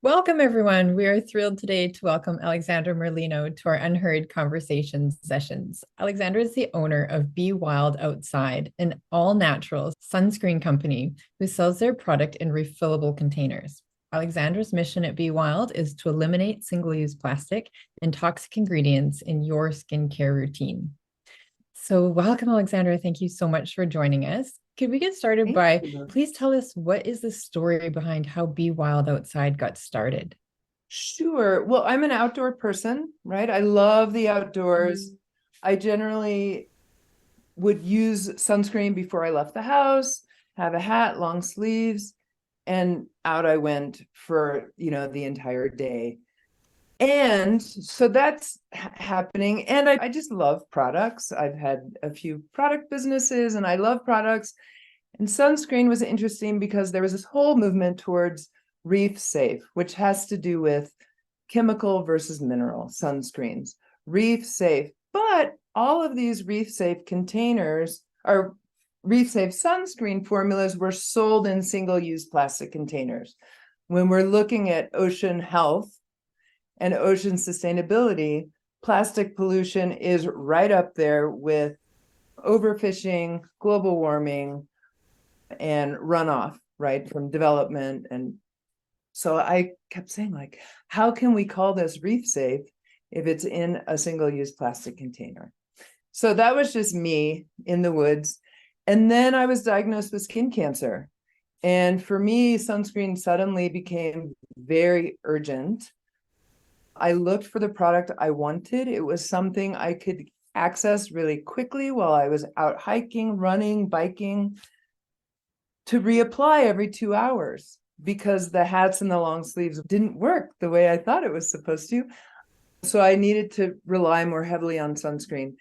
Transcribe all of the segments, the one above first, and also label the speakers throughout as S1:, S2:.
S1: Welcome, everyone. We are thrilled today to welcome Alexandra Merlino to our Unhurried Conversation sessions. Alexandra is the owner of Be Wild Outside, an all-natural sunscreen company who sells their product in refillable containers. Alexandra's mission at Be Wild is to eliminate single-use plastic and toxic ingredients in your skincare routine. So welcome, Alexandra. Thank you so much for joining us. Could we get started
S2: Thank
S1: by,
S2: you.
S1: please tell us what is the story behind how Be Wild Outside got started?
S2: Sure. Well, I'm an outdoor person, right? I love the outdoors. I generally would use sunscreen before I left the house, have a hat, long sleeves, and out I went for, the entire day. And so that's happening. And I just love products. I've had a few product businesses and I love products. And sunscreen was interesting because there was this whole movement towards reef-safe, which has to do with chemical versus mineral sunscreens. Reef-safe, but all of these reef-safe containers or reef-safe sunscreen formulas were sold in single-use plastic containers. When we're looking at ocean health and ocean sustainability, plastic pollution is right up there with overfishing, global warming, and runoff, right, from development. And so I kept saying, like, how can we call this reef safe if it's in a single-use plastic container? So that was just me in the woods. And then I was diagnosed with skin cancer. And for me, sunscreen suddenly became very urgent. I looked for the product I wanted. It was something I could access really quickly while I was out hiking, running, biking, to reapply every 2 hours because the hats and the long sleeves didn't work the way I thought it was supposed to. So I needed to rely more heavily on sunscreen.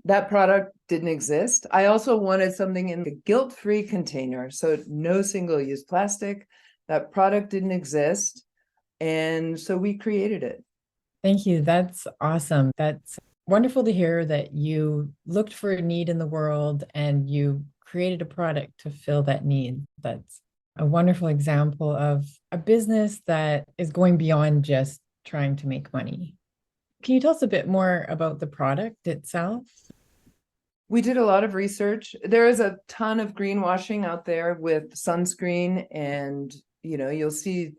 S2: That product didn't exist. I also wanted something in the guilt-free container, so no single-use plastic. That product didn't exist. And so we created it.
S1: Thank you. That's awesome. That's wonderful to hear that you looked for a need in the world and you created a product to fill that need. That's a wonderful example of a business that is going beyond just trying to make money. Can you tell us a bit more about the product itself?
S2: We did a lot of research. There is a ton of greenwashing out there with sunscreen, and you'll see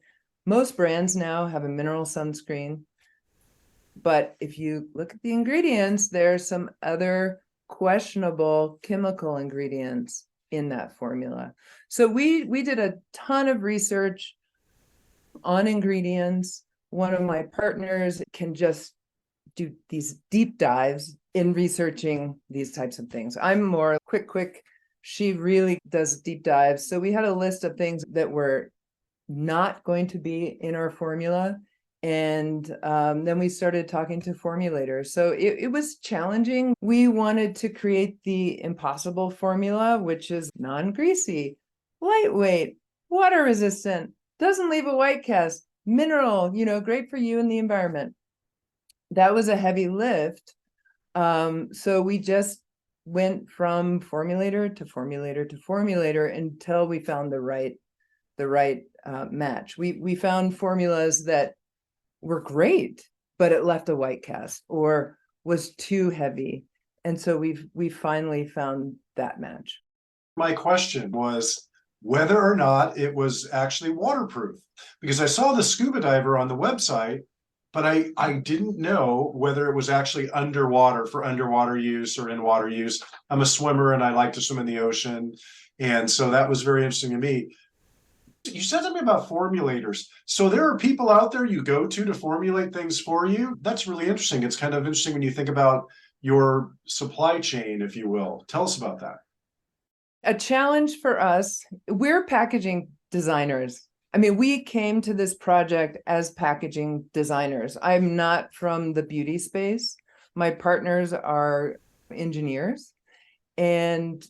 S2: most brands now have a mineral sunscreen. But if you look at the ingredients, there's some other questionable chemical ingredients in that formula. So we did a ton of research on ingredients. One of my partners can just do these deep dives in researching these types of things. I'm more quick. She really does deep dives. So we had a list of things that were not going to be in our formula. And then we started talking to formulators. So it was challenging. We wanted to create the impossible formula, which is non-greasy, lightweight, water resistant, doesn't leave a white cast, mineral, great for you and the environment. That was a heavy lift. So we just went from formulator to formulator to formulator until we found the right match. We found formulas that were great, but it left a white cast or was too heavy. And so we finally found that match.
S3: My question was whether or not it was actually waterproof, because I saw the scuba diver on the website, but I didn't know whether it was actually underwater for underwater use or in water use. I'm a swimmer and I like to swim in the ocean. And so that was very interesting to me. You said something about formulators. So there are people out there you go to formulate things for you. That's really interesting. It's kind of interesting when you think about your supply chain, if you will. Tell us about that.
S2: A challenge for us, we're packaging designers. I mean, we came to this project as packaging designers. I'm not from the beauty space. My partners are engineers. And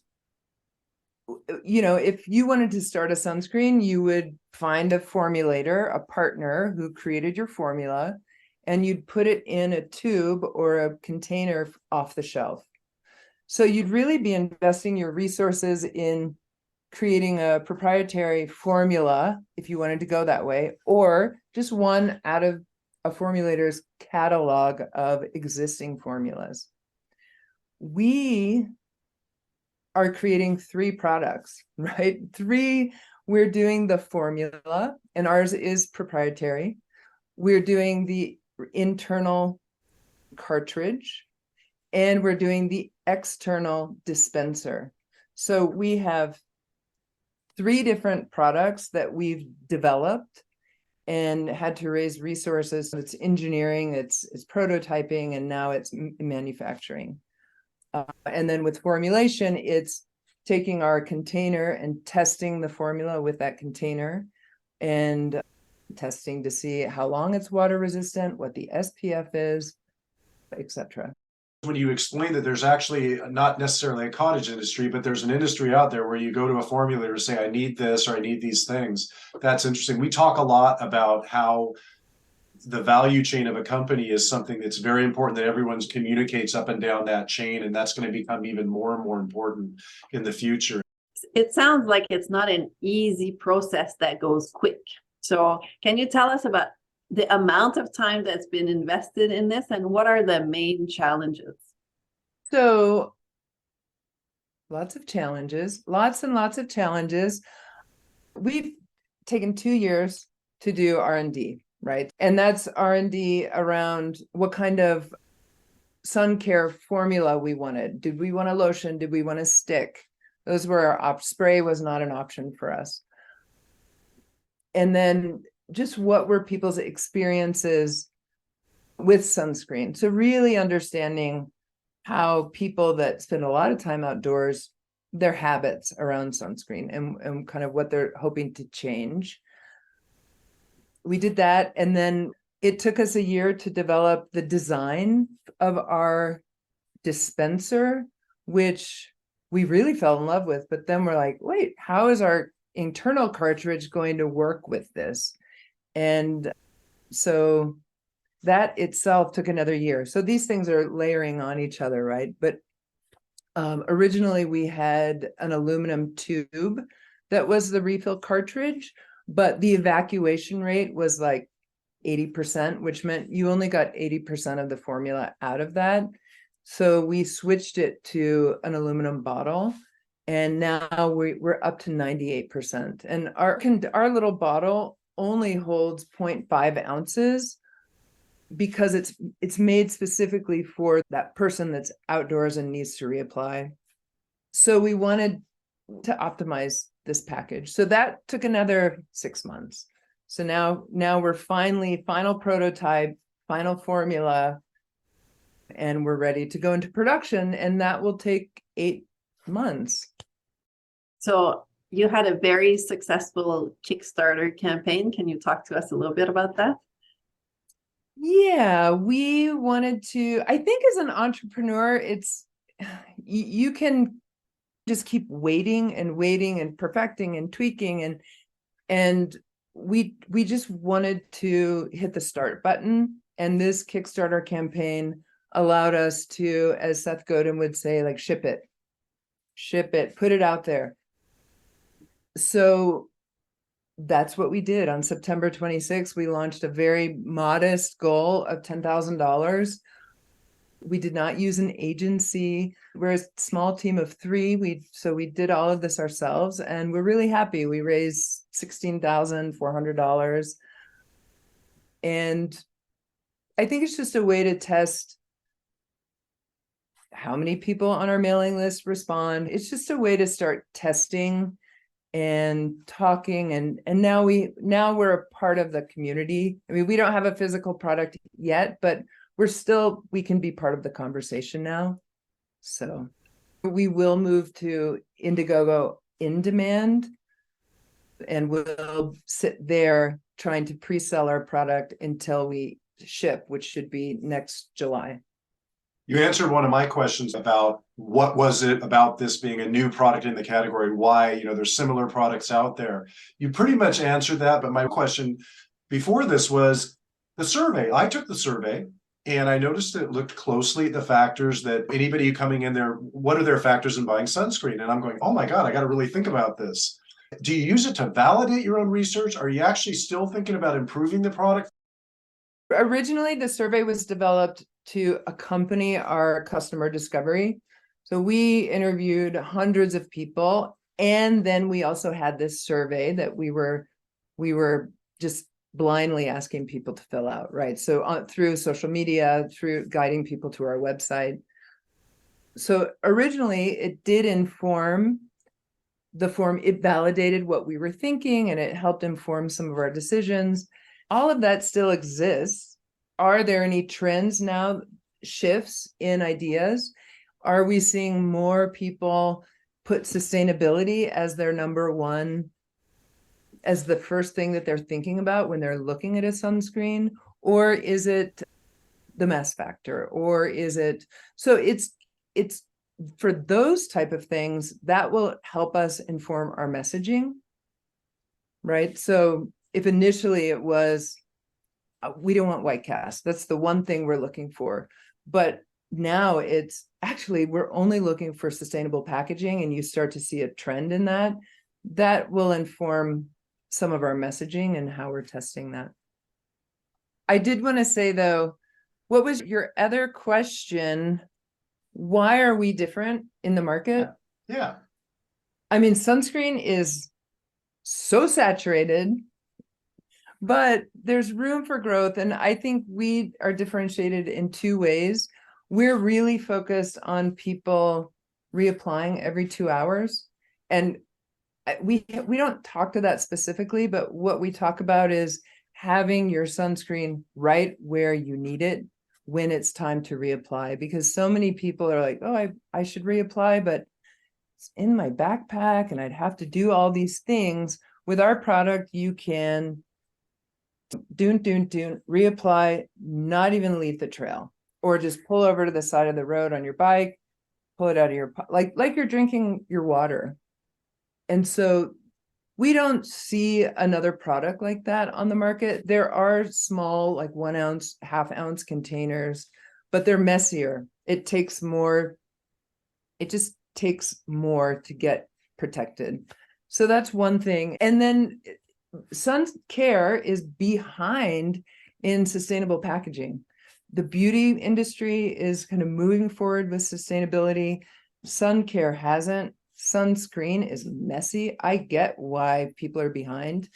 S2: if you wanted to start a sunscreen, you would find a formulator, a partner who created your formula, and you'd put it in a tube or a container off the shelf. So you'd really be investing your resources in creating a proprietary formula, if you wanted to go that way, or just one out of a formulator's catalog of existing formulas. We are creating 3 products, right? 3, we're doing the formula, and ours is proprietary. We're doing the internal cartridge, and we're doing the external dispenser. So we have 3 different products that we've developed and had to raise resources. So it's engineering, it's prototyping, and now it's manufacturing. And then with formulation, it's taking our container and testing the formula with that container and testing to see how long it's water resistant, what the SPF is, etc.
S3: When you explain that there's actually not necessarily a cottage industry, but there's an industry out there where you go to a formulator to say, I need this or I need these things. That's interesting. We talk a lot about how the value chain of a company is something that's very important, that everyone communicates up and down that chain. And that's going to become even more and more important in the future.
S4: It sounds like it's not an easy process that goes quick. So can you tell us about the amount of time that's been invested in this and what are the main challenges?
S2: So lots of challenges, lots and lots of challenges. We've taken 2 years to do R&D, right? And that's R&D around what kind of sun care formula we wanted. Did we want a lotion? Did we want a stick? Those were our spray was not an option for us. And then just what were people's experiences with sunscreen? So really understanding how people that spend a lot of time outdoors, their habits around sunscreen and kind of what they're hoping to change. We did that. And then it took us a year to develop the design of our dispenser, which we really fell in love with. But then we're like, wait, how is our internal cartridge going to work with this? And so that itself took another year. So these things are layering on each other, right? But originally we had an aluminum tube that was the refill cartridge, but the evacuation rate was like 80%, which meant you only got 80% of the formula out of that. So we switched it to an aluminum bottle, and now we're up to 98%. And our little bottle only holds 0.5 ounces because it's made specifically for that person that's outdoors and needs to reapply. So we wanted to optimize this package. So that took another 6 months. So now we're final prototype, final formula, and we're ready to go into production, and that will take 8 months.
S4: So you had a very successful Kickstarter campaign. Can you talk to us a little bit about that?
S2: Yeah, we wanted to, I think as an entrepreneur, it's, you can just keep waiting and perfecting and tweaking. And we just wanted to hit the start button. And this Kickstarter campaign allowed us to, as Seth Godin would say, like ship it, put it out there. So that's what we did. On September 26th, we launched a very modest goal of $10,000. We did not use an agency. We're a small team of 3. So we did all of this ourselves, and we're really happy. We raised $16,400. And I think it's just a way to test how many people on our mailing list respond. It's just a way to start testing and talking, and now we're a part of the community. I mean, we don't have a physical product yet, but we can be part of the conversation now. So we will move to Indiegogo in demand, and we'll sit there trying to pre-sell our product until we ship, which should be next July.
S3: You answered one of my questions about what was it about this being a new product in the category, why, there's similar products out there. You pretty much answered that, but my question before this was the survey. I took the survey, And I noticed it looked closely at the factors that anybody coming in there, what are their factors in buying sunscreen? And I'm going, oh my God, I got to really think about this. Do you use it to validate your own research? Are you actually still thinking about improving the product?
S2: Originally, the survey was developed to accompany our customer discovery. So we interviewed hundreds of people, and then we also had this survey that we were just blindly asking people to fill out, right? So through social media, through guiding people to our website. So originally, it did inform the form. It validated what we were thinking, and it helped inform some of our decisions. All of that still exists. Are there any trends now, shifts in ideas? Are we seeing more people put sustainability as their number one, as the first thing that they're thinking about when they're looking at a sunscreen? Or is it the mass factor? Or is it, so it's for those type of things that will help us inform our messaging, right? So if initially it was, we don't want white cast, that's the one thing we're looking for. But now it's actually, we're only looking for sustainable packaging, and you start to see a trend in that. That will inform some of our messaging and how we're testing that. I did want to say though, what was your other question? Why are we different in the market?
S3: Yeah.
S2: I mean, sunscreen is so saturated, but there's room for growth. And I think we are differentiated in two ways. We're really focused on people reapplying every 2 hours. And we don't talk to that specifically, but what we talk about is having your sunscreen right where you need it when it's time to reapply. Because so many people are like, oh, I should reapply, but it's in my backpack and I'd have to do all these things. With our product, you can reapply, not even leave the trail, or just pull over to the side of the road on your bike, pull it out of your, like you're drinking your water. And so we don't see another product like that on the market. There are small, like 1 ounce, half-ounce containers, but they're messier. It takes more, it just takes more to get protected. So that's one thing. And then suncare is behind in sustainable packaging. The beauty industry is kind of moving forward with sustainability. Suncare hasn't. Sunscreen is messy. I get why people are behind.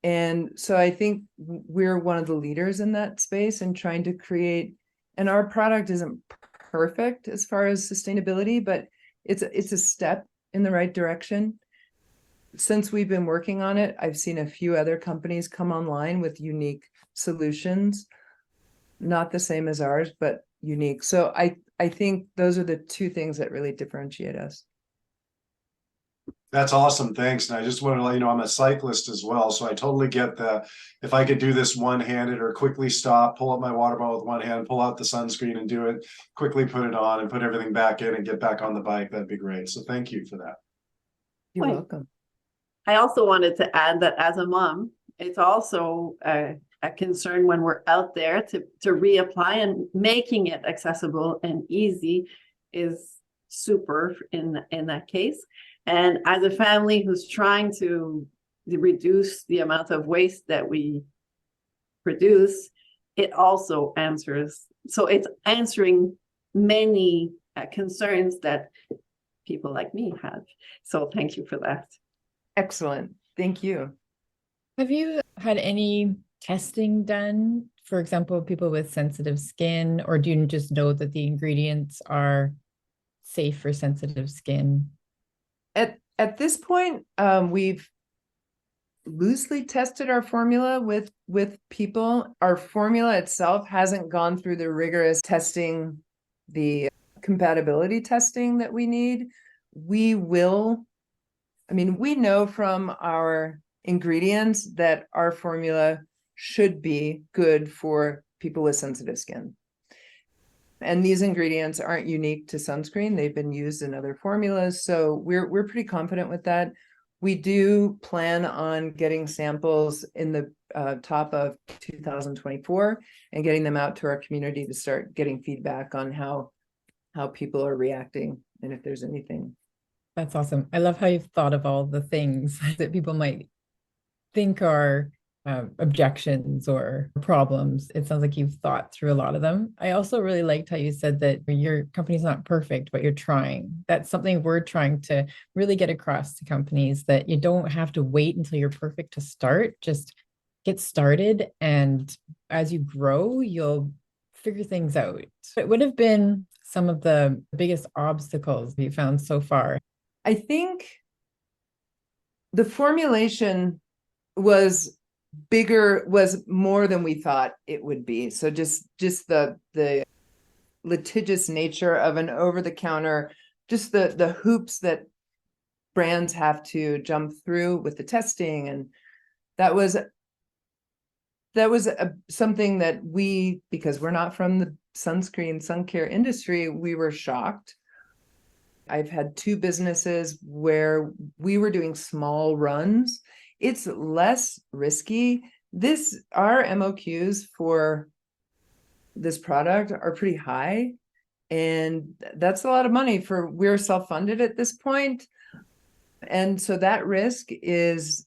S2: And so I think we're one of the leaders in that space and trying to create, and our product isn't perfect as far as sustainability, but it's a step in the right direction. Since we've been working on it, I've seen a few other companies come online with unique solutions, not the same as ours, but unique. So I think those are the two things that really differentiate us.
S3: That's awesome. Thanks. And I just wanted to let you know I'm a cyclist as well. So I totally get that. If I could do this one-handed or quickly stop, pull up my water bottle with one hand, pull out the sunscreen and do it, quickly put it on and put everything back in and get back on the bike, that'd be great. So thank you for that.
S2: You're welcome.
S4: I also wanted to add that as a mom, it's also a concern when we're out there to reapply, and making it accessible and easy is super in that case. And as a family who's trying to reduce the amount of waste that we produce, it also answers. So it's answering many concerns that people like me have. So thank you for that.
S2: Excellent. Thank you.
S1: Have you had any testing done, for example, people with sensitive skin, or do you just know that the ingredients are safe for sensitive skin?
S2: At this point, we've loosely tested our formula with people. Our formula itself hasn't gone through the rigorous testing, the compatibility testing that we need. We will, I mean, we know from our ingredients that our formula should be good for people with sensitive skin. And these ingredients aren't unique to sunscreen. They've been used in other formulas. So we're pretty confident with that. We do plan on getting samples in the top of 2024 and getting them out to our community to start getting feedback on how people are reacting and if there's anything.
S1: That's awesome. I love how you've thought of all the things that people might think are objections or problems. It sounds like you've thought through a lot of them. I also really liked how you said that your company's not perfect, but you're trying. That's something we're trying to really get across to companies, that you don't have to wait until you're perfect to start. Just get started. And as you grow, you'll figure things out. What would have been some of the biggest obstacles you found so far?
S2: I think the formulation was more than we thought it would be. So just the litigious nature of an over-the-counter, just the hoops that brands have to jump through with the testing, and that was something that we, because we're not from the sun care industry, we were shocked. I've had 2 businesses where we were doing small runs. It's less risky. Our MOQs for this product are pretty high, and that's a lot of money we're self-funded at this point. And so that risk creates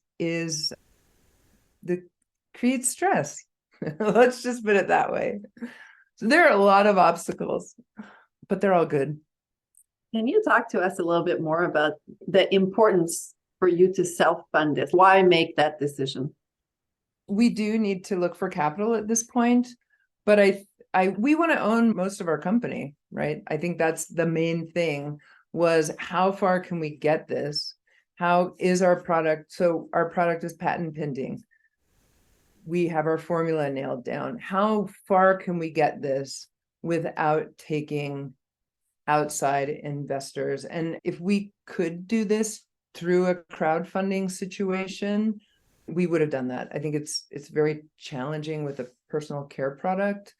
S2: stress. Let's just put it that way. So there are a lot of obstacles, but they're all good.
S4: Can you talk to us a little bit more about the importance for you to self-fund this? Why make that decision?
S2: We do need to look for capital at this point, but we want to own most of our company, right? I think that's the main thing, was how far can we get this? How is our product? So our product is patent pending. We have our formula nailed down. How far can we get this without taking outside investors? And if we could do this through a crowdfunding situation, we would have done that. I think it's very challenging with a personal care product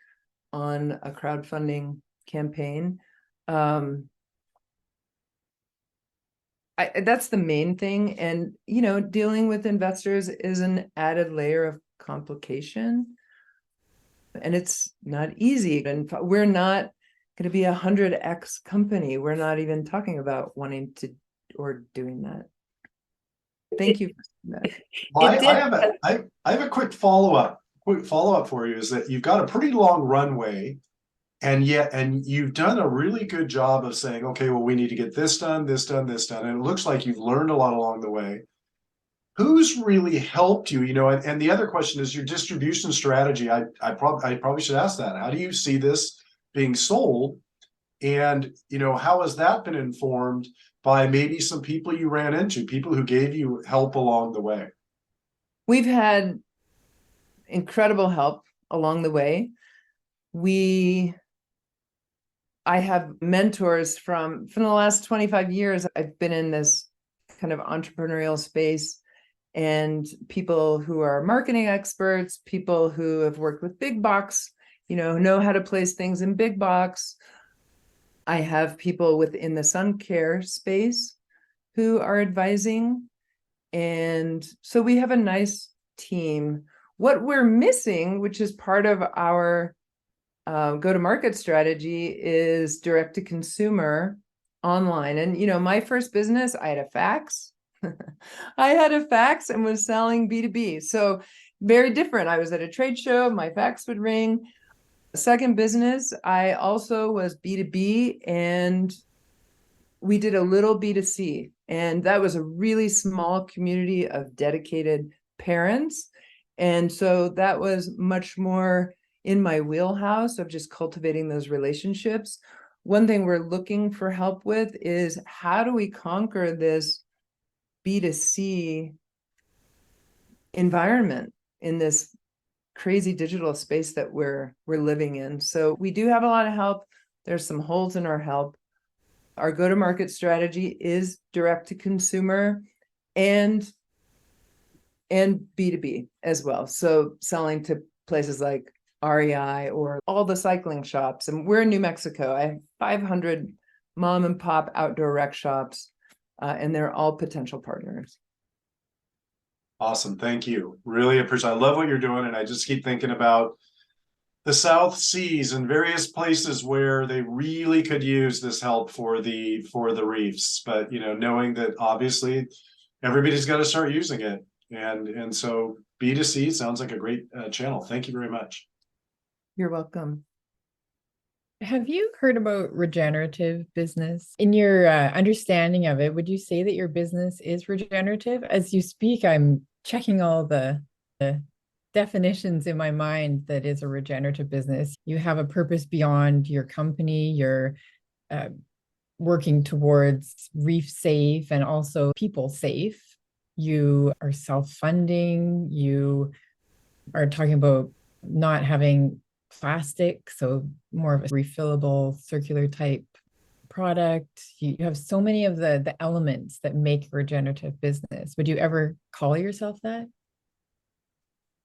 S2: on a crowdfunding campaign. That's the main thing. And, dealing with investors is an added layer of complication. And it's not easy. And we're not going to be 100x company. We're not even talking about wanting to or doing that. Thank you for that.
S3: Well, I have a quick follow-up for you, is that you've got a pretty long runway, and you've done a really good job of saying, okay, well, we need to get this done, this done, this done. And it looks like you've learned a lot along the way. Who's really helped you? And the other question is your distribution strategy. I probably should ask that. How do you see this being sold? And, how has that been informed by maybe some people you ran into, people who gave you help along the way?
S2: We've had incredible help along the way. I have mentors from the last 25 years. I've been in this kind of entrepreneurial space, and people who are marketing experts, people who have worked with big box, know how to place things in big box. I have people within the sun care space who are advising. And so we have a nice team. What we're missing, which is part of our go-to-market strategy, is direct to consumer online. And, my first business, I had a fax. I had a fax and was selling B2B. So very different. I was at a trade show, my fax would ring. Second business, I also was B2B, and we did a little B2C. And that was a really small community of dedicated parents. And so that was much more in my wheelhouse of just cultivating those relationships. One thing we're looking for help with is, how do we conquer this B2C environment in this crazy digital space that we're living in? So we do have a lot of help. There's some holes in our help. Our go-to-market strategy is direct to consumer and B2B as well. So selling to places like REI or all the cycling shops. And we're in New Mexico. I have 500 mom and pop outdoor rec shops, and they're all potential partners.
S3: Awesome. Thank you. Really appreciate. I love what you're doing, and I just keep thinking about the South Seas and various places where they really could use this help for the reefs. But knowing that obviously everybody's got to start using it, and so B2C sounds like a great channel. Thank you very much.
S2: You're welcome.
S1: Have you heard about regenerative business? In your understanding of it, would you say that your business is regenerative? As you speak, I'm checking all the definitions in my mind that is a regenerative business. You have a purpose beyond your company. You're working towards reef safe and also people safe. You are self-funding. You are talking about not having plastic, so more of a refillable circular type product. You have so many of the elements that make a regenerative business. Would you ever call yourself that?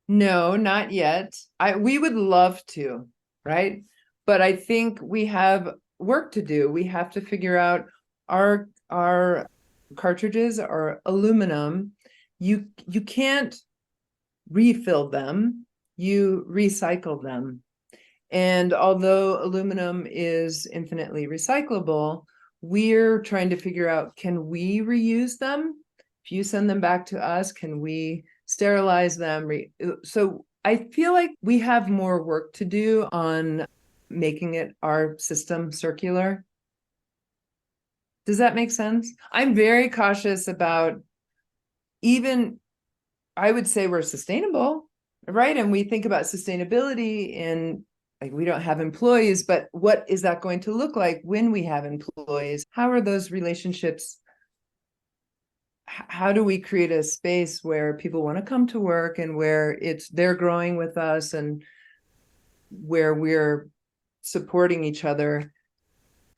S2: No, not yet. We would love to, right? But I think we have work to do. We have to figure out our cartridges are aluminum. You can't refill them, you recycle them. And although aluminum is infinitely recyclable, we're trying to figure out, can we reuse them? If you send them back to us, can we sterilize them? So I feel like we have more work to do on making our system circular. Does that make sense? I'm very cautious about, even, I would say we're sustainable, right? And we think about sustainability and like we don't have employees, but what is that going to look like when we have employees? How are those relationships? How do we create a space where people want to come to work and where they're growing with us and where we're supporting each other?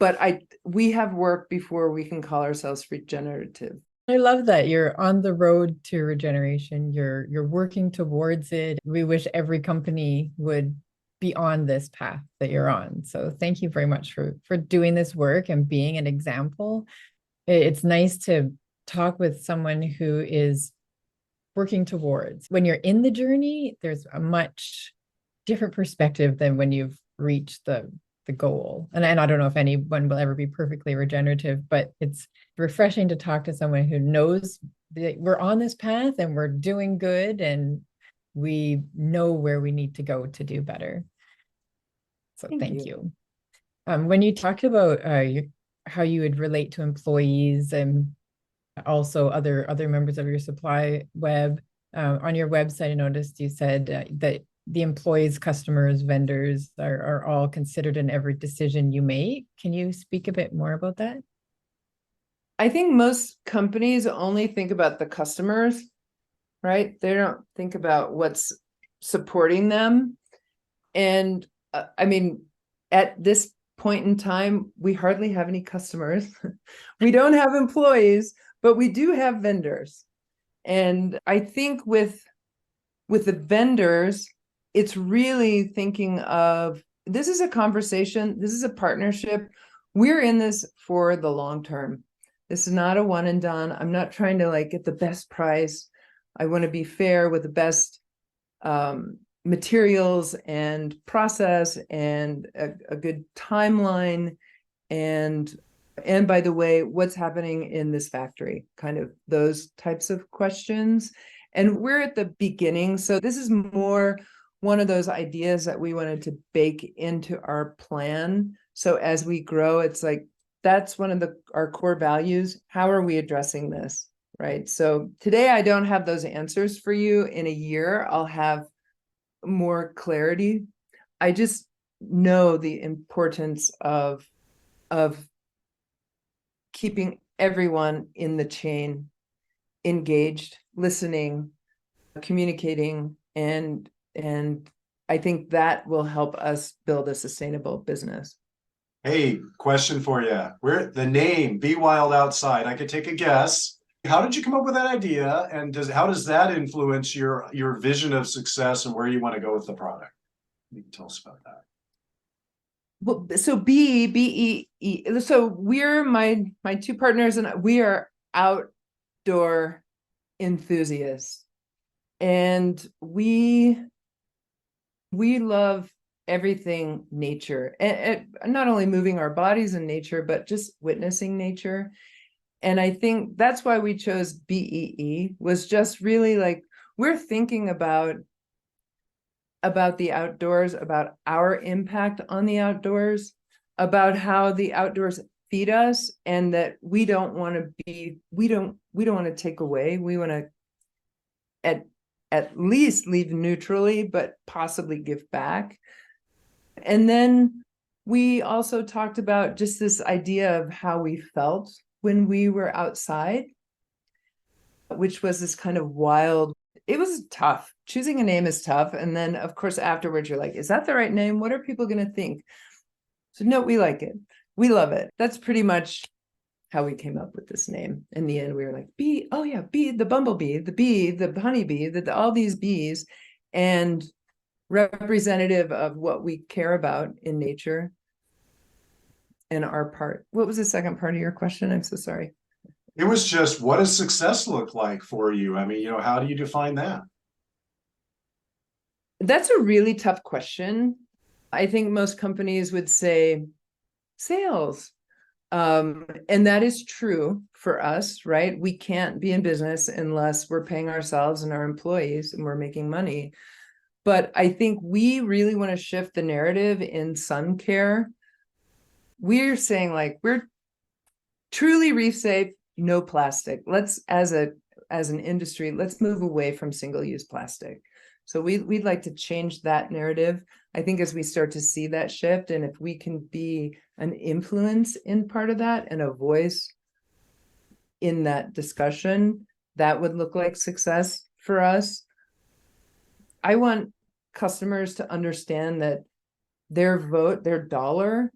S2: But we have work before we can call ourselves regenerative.
S1: I love that you're on the road to regeneration. You're working towards it. We wish every company would be on this path that you're on. So thank you very much for doing this work and being an example. It's nice to talk with someone who is working towards. When you're in the journey, there's a much different perspective than when you've reached the goal. And I don't know if anyone will ever be perfectly regenerative, but it's refreshing to talk to someone who knows that we're on this path and we're doing good and we know where we need to go to do better. So thank you. When you talked about how you would relate to employees and also other members of your supply web, on your website, I noticed you said that the employees, customers, vendors are all considered in every decision you make. Can you speak a bit more about that?
S2: I think most companies only think about the customers, right? They don't think about what's supporting them. And I mean, at this point in time, we hardly have any customers. We don't have employees, but we do have vendors. And I think with the vendors, it's really thinking of, this is a conversation, this is a partnership. We're in this for the long term. This is not a one and done. I'm not trying to get the best price. I want to be fair with the best materials and process and a good timeline. And by the way, what's happening in this factory? Kind of those types of questions. And we're at the beginning. So this is more one of those ideas that we wanted to bake into our plan. So as we grow, it's like, that's one of our core values. How are we addressing this? Right. So today I don't have those answers for you. In a year, I'll have more clarity. I just know the importance of keeping everyone in the chain engaged, listening, communicating, and I think that will help us build a sustainable business.
S3: Hey, question for you. Where the name Be Wild Outside? I could take a guess. How did you come up with that idea? And how does that influence your vision of success and where you want to go with the product? You can tell us about that.
S2: Well, so B-E-E. So we're my two partners and we are outdoor enthusiasts. And we love everything nature, and not only moving our bodies in nature, but just witnessing nature. And I think that's why we chose BEE, was just really like, we're thinking about the outdoors, about our impact on the outdoors, about how the outdoors feed us, and that we don't want to take away. We want to at least leave neutrally, but possibly give back. And then we also talked about just this idea of how we felt when we were outside, which was this kind of wild. It was tough. Choosing a name is tough. And then, of course, afterwards, you're like, is that the right name? What are people going to think? So no, we like it. We love it. That's pretty much how we came up with this name. In the end, we were like, bee, oh yeah, bee, the bumblebee, the bee, the honeybee, all these bees, and representative of what we care about in nature and our part. What was the second part of your question? I'm so sorry.
S3: It was just, what does success look like for you? I mean, how do you define that?
S2: That's a really tough question. I think most companies would say sales. And that is true for us, right? We can't be in business unless we're paying ourselves and our employees and we're making money. But I think we really want to shift the narrative in sun care. We're saying, like, we're truly reef safe, no plastic. Let's, as an industry, let's move away from single-use plastic. So we'd like to change that narrative. I think as we start to see that shift, and if we can be an influence in part of that and a voice in that discussion, that would look like success for us. I want customers to understand that their vote, their dollar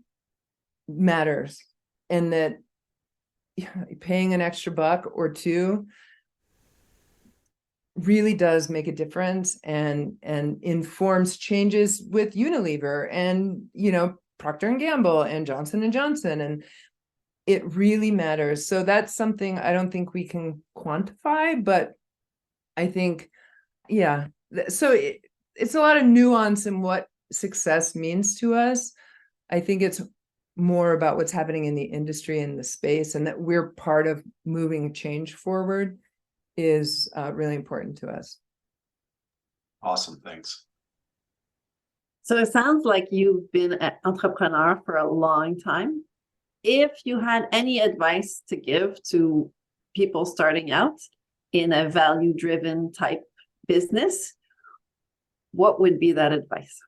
S2: matters, and that paying an extra buck or two really does make a difference, and informs changes with Unilever and, Procter & Gamble and Johnson & Johnson, and it really matters. So that's something I don't think we can quantify, but I think, yeah. So it's a lot of nuance in what success means to us. I think it's more about what's happening in the industry and the space, and that we're part of moving change forward is really important to us.
S3: Awesome. Thanks.
S4: So it sounds like you've been an entrepreneur for a long time. If you had any advice to give to people starting out in a value-driven type business, what would be that advice?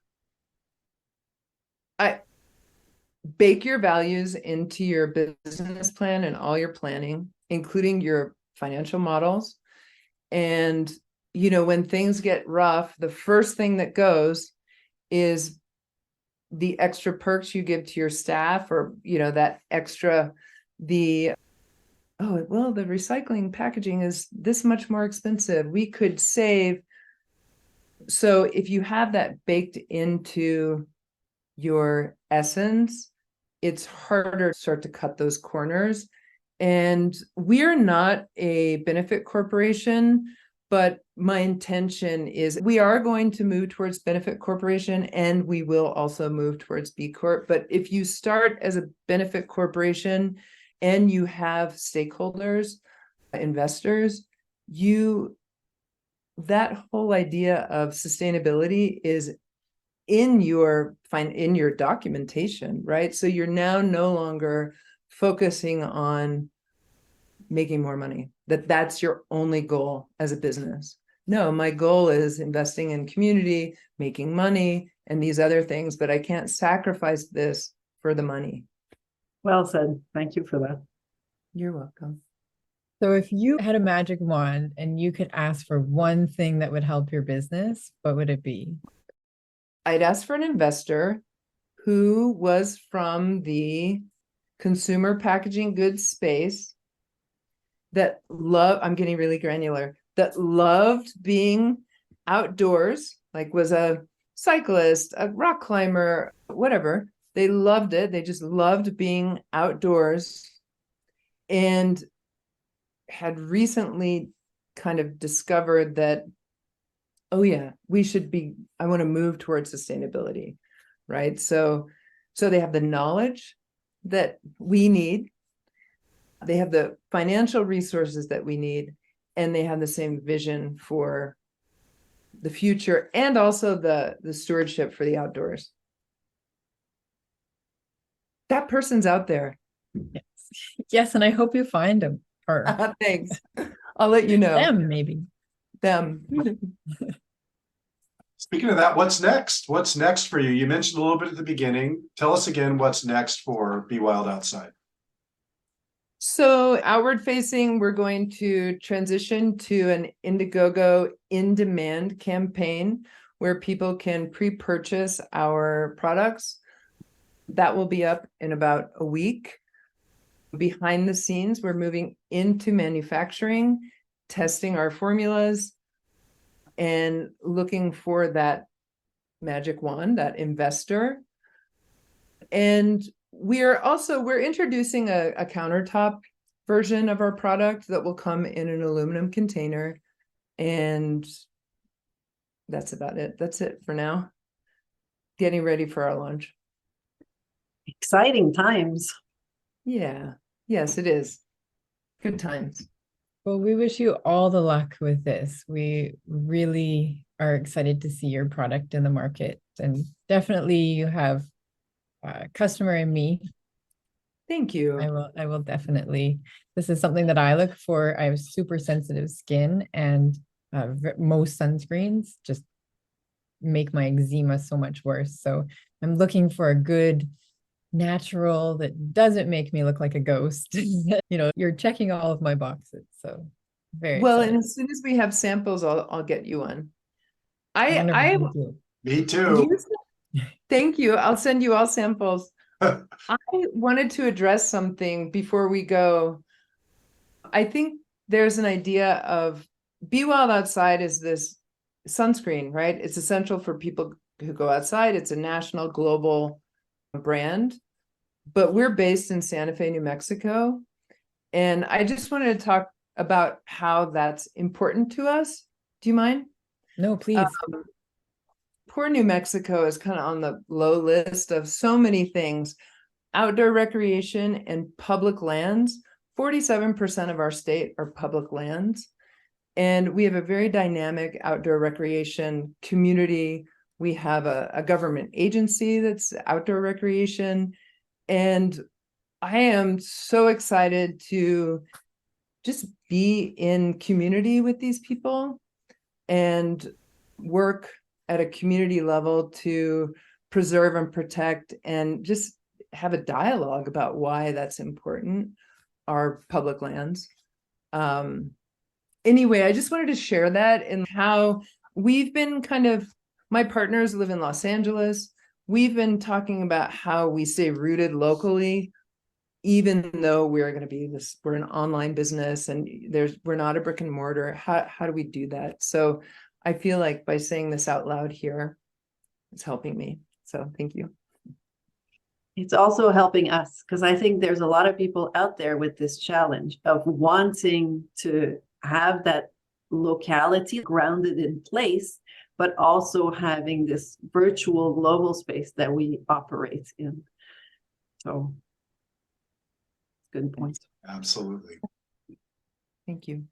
S2: Bake your values into your business plan and all your planning, including your financial models. And, when things get rough, the first thing that goes is the extra perks you give to your staff, or, that extra, the recycling packaging is this much more expensive. We could save. So if you have that baked into your essence, it's harder to start to cut those corners. And we're not a benefit corporation, but my intention is we are going to move towards benefit corporation, and we will also move towards B Corp. But if you start as a benefit corporation and you have stakeholders, investors, that whole idea of sustainability is in your documentation, right? So you're now no longer focusing on making more money, that's your only goal as a business. No, my goal is investing in community, making money, and these other things, but I can't sacrifice this for the money.
S4: Well said. Thank you for that.
S2: You're welcome.
S1: So if you had a magic wand and you could ask for one thing that would help your business, what would it be?
S2: I'd ask for an investor who was from the consumer packaging goods space, I'm getting really granular, that loved being outdoors, like was a cyclist, a rock climber, whatever. They loved it. They just loved being outdoors, and had recently kind of discovered that oh yeah, I want to move towards sustainability, right? So they have the knowledge that we need, they have the financial resources that we need, and they have the same vision for the future and also the stewardship for the outdoors. That person's out there.
S1: Yes. Yes, and I hope you find them, or
S2: Thanks. I'll let you know.
S1: them maybe.
S2: Them.
S3: Speaking of that, what's next? What's next for you? You mentioned a little bit at the beginning. Tell us again what's next for Be Wild Outside.
S2: So outward facing, we're going to transition to an Indiegogo in-demand campaign where people can pre-purchase our products. That will be up in about a week. Behind the scenes, we're moving into manufacturing, testing our formulas, and looking for that magic wand, that investor. And we're introducing a countertop version of our product that will come in an aluminum container. And that's about it. That's it for now. Getting ready for our launch.
S4: Exciting times.
S2: Yeah. Yes, it is. Good times.
S1: Well, we wish you all the luck with this. We really are excited to see your product in the market, and definitely you have a customer in me.
S2: Thank you.
S1: I will definitely. This is something that I look for. I have super sensitive skin, and most sunscreens just make my eczema so much worse. So I'm looking for a good natural that doesn't make me look like a ghost. You know, you're checking all of my boxes. So very
S2: Well,
S1: excited.
S2: and as soon as we have samples, I'll get you one.
S1: Wonderful,
S2: I
S1: thank you.
S3: Me too.
S2: Thank you. I'll send you all samples. I wanted to address something before we go. I think there's an idea of Be Wild Outside is this sunscreen, right? It's essential for people who go outside. It's a national, global brand, but we're based in Santa Fe, New Mexico. And I just wanted to talk about how that's important to us. Do you mind?
S1: No, please.
S2: Poor New Mexico is kind of on the low list of so many things. Outdoor recreation and public lands. 47% of our state are public lands. And we have a very dynamic outdoor recreation community. We have a government agency that's outdoor recreation. And I am so excited to just be in community with these people and work at a community level to preserve and protect and just have a dialogue about why that's important, our public lands. Anyway, I just wanted to share that and how we've been my partners live in Los Angeles. We've been talking about how we stay rooted locally, even though we're an online business and we're not a brick and mortar. How do we do that? So I feel like by saying this out loud here, it's helping me. So thank you.
S4: It's also helping us because I think there's a lot of people out there with this challenge of wanting to have that locality grounded in place, but also having this virtual global space that we operate in. So, good point.
S3: Absolutely.
S2: Thank you.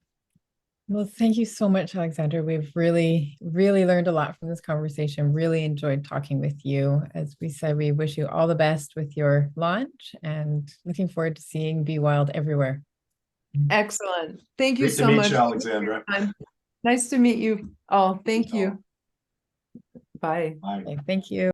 S1: Well, thank you so much, Alexandra. We've really, really learned a lot from this conversation. Really enjoyed talking with you. As we said, we wish you all the best with your launch and looking forward to seeing Be Wild everywhere.
S2: Excellent. Thank you
S3: Great
S2: so
S3: to meet
S2: much.
S3: you, Alexandra.
S2: Nice to meet you all. Thank you. Bye.
S3: Bye.
S1: Okay, thank you.